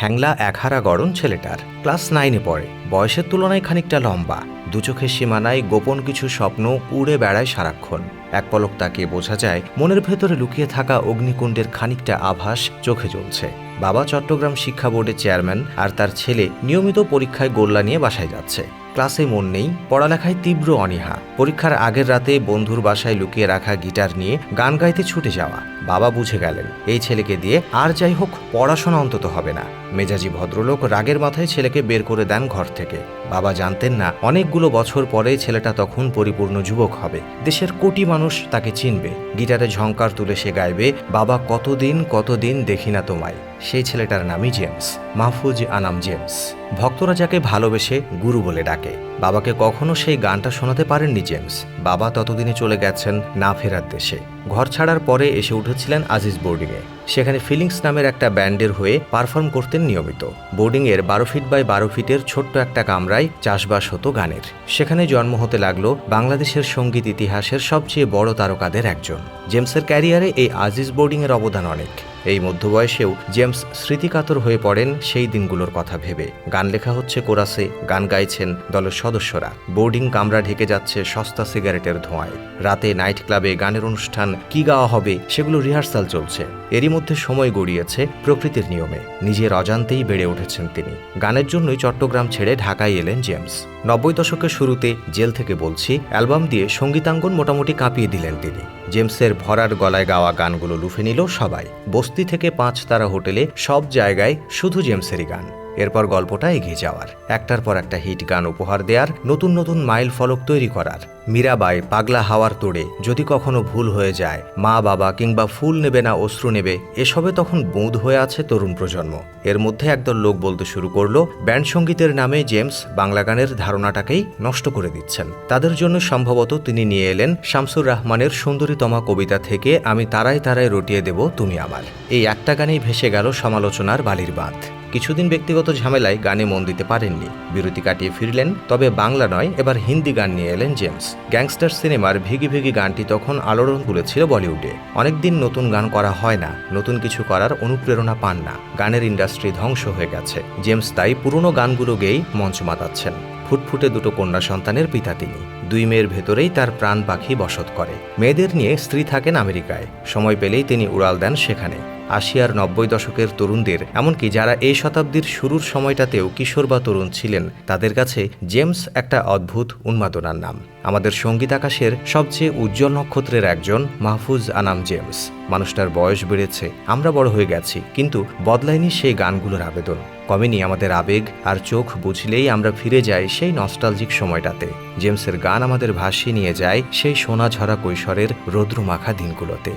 হ্যাংলা একহারা গড়ন ছেলেটার। ক্লাস 9-এ পড়ে, বয়সের তুলনায় খানিকটা লম্বা। দুচোখের সীমানায় গোপন কিছু স্বপ্ন উড়ে বেড়ায় সারাক্ষণ। এক পলক তাকিয়ে বোঝা যায় মনের ভেতরে লুকিয়ে থাকা অগ্নিকুণ্ডের খানিকটা আভাস চোখে জ্বলছে। বাবা চট্টগ্রাম শিক্ষা বোর্ডের চেয়ারম্যান, আর তার ছেলে নিয়মিত পরীক্ষায় গোল্লা নিয়ে বাসায় যাচ্ছে। ক্লাসে মন নেই, পড়ালেখায় তীব্র অনীহা। পরীক্ষার আগের রাতে বন্ধুর বাসায় লুকিয়ে রাখা গিটার নিয়ে গান গাইতে ছুটে যাওয়া। বাবা বুঝে গেলেন এই ছেলেকে দিয়ে আর যাই হোক পড়াশোনা অন্তত হবে না। মেজাজি ভদ্রলোক রাগের মাথায় ছেলেকে বের করে দেন ঘর থেকে। বাবা জানতেন না অনেকগুলো বছর পরে ছেলেটা তখন পরিপূর্ণ যুবক হবে। দেশের কোটি মানুষ তাকে চিনবে। গিটারে ঝংকার তুলে সে গাইবে, বাবা কতদিন কতদিন দেখি না তোমায়। সেই ছেলেটার নামই জেমস, মাহফুজ আনাম জেমস। ভক্তরা যাকে ভালোবেসে গুরু বলে ডাকে। বাবাকে কখনো সেই গানটা শোনাতে পারেননি জেমস। বাবা ততদিনে চলে গেছেন না ফেরার দেশে। ঘর ছাড়ার পরে এসে উঠেছিলেন আজিজ বোর্ডিংয়ে। সেখানে ফিলিংস নামের একটা ব্যান্ডের হয়ে পারফর্ম করতেন নিয়মিত। বোর্ডিংয়ের 12 ফিট বাই 12 ফিটের ছোট্ট একটা কামরায় চাষবাস হতো গানের। সেখানে জন্ম হতে লাগলো বাংলাদেশের সঙ্গীত ইতিহাসের সবচেয়ে বড় তারকাদের একজন। জেমসের ক্যারিয়ারে এই আজিজ বোর্ডিংয়ের অবদান অনেক। এই মধ্যবয়সেও জেমস স্মৃতিকাতর হয়ে পড়েন সেই দিনগুলোর কথা ভেবে। গান লেখা হচ্ছে কোরাসে, গান গাইছেন দলের সদস্যরা। বোর্ডিং কামরা ঢেকে যাচ্ছে সস্তা সিগারেটের ধোঁয়ায়। রাতে নাইট ক্লাবে গানের অনুষ্ঠান, কি গাওয়া হবে সেগুলো রিহার্সাল চলছে। এরই মধ্যে সময় গড়িয়েছে প্রকৃতির নিয়মে। নিজের অজান্তেই বেড়ে উঠেছেন তিনি। গানের জন্যই চট্টগ্রাম ছেড়ে ঢাকায় এলেন জেমস। 90 দশকের শুরুতে জেল থেকে বলছি অ্যালবাম দিয়ে সঙ্গীতাঙ্গন মোটামুটি কাঁপিয়ে দিলেন তিনি। জেমসের ভরার গলায় গাওয়া গানগুলো লুফে নিল সবাই। বস্তি থেকে 5 তারা হোটেলে সব জায়গায় শুধু জেমসেরই গান। এরপর গল্পটা এগিয়ে যাওয়ার, একটার পর একটা হিট গান উপহার দেওয়ার, নতুন নতুন মাইল ফলক তৈরি করার। মীরাবাই, পাগলা হাওয়ার তোড়ে, যদি কখনো ভুল হয়ে যায়, মা বাবা কিংবা ফুল নেবে না অশ্রু নেবে, এসবে তখন বোধ হয়ে আছে তরুণ প্রজন্ম। এর মধ্যে একদল লোক বলতে শুরু করলো ব্যান্ড সঙ্গীতের নামে জেমস বাংলা গানের ধারণাটাকেই নষ্ট করে দিচ্ছেন। তাদের জন্য সম্ভবত তিনি নিয়ে এলেন শামসুর রাহমানের সুন্দরীতমা কবিতা থেকে আমি তারায় তারায় রটিয়ে দেব তুমি আমার। এই একটা গানেই ভেসে গেল সমালোচনার বালির বাঁধ। কিছুদিন ব্যক্তিগত ঝামেলায় গানে মন দিতে পারেননি, বিরতি কাটিয়ে ফিরলেন। তবে বাংলা নয়, এবার হিন্দি গান নিয়ে এলেন জেমস। গ্যাংস্টার সিনেমার ভিগি ভিগি গানটি তখন আলোড়ন তুলেছিল বলিউডে। অনেকদিন নতুন গান করা হয় না, নতুন কিছু করার অনুপ্রেরণা পান না। গানের ইন্ডাস্ট্রি ধ্বংস হয়ে গেছে। জেমস তাই পুরনো গানগুলো গেয়েই মঞ্চ মাতাচ্ছেন। ফুটফুটে 2 কন্যা সন্তানের পিতা তিনি। 2 মেয়ের ভেতরেই তার প্রাণ পাখি বসত করে। মেয়েদের নিয়ে স্ত্রী থাকেন আমেরিকায়। সময় পেলেই তিনি উড়াল দেন সেখানে। 80 আর 90 দশকের তরুণদের, এমনকি যারা এই শতাব্দীর শুরুর সময়টাতেও কিশোর বা তরুণ ছিলেন, তাদের কাছে জেমস একটা অদ্ভুত উন্মাদনার নাম। আমাদের সঙ্গীত আকাশের সবচেয়ে উজ্জ্বল নক্ষত্রের একজন মাহফুজ আনাম জেমস। মানুষটার বয়স বেড়েছে, আমরা বড় হয়ে গেছি, কিন্তু বদলায়নি সেই গানগুলোর আবেদন। কমেনি আমাদের আবেগ, আর চোখ বুঝলেই আমরা ফিরে যাই সেই নস্টালজিক সময়টাতে। জেমসের গান আমাদের ভাসিয়ে নিয়ে যায় সেই সোনা ঝরা কৈশোরের রৌদ্রমাখা দিনগুলোতে।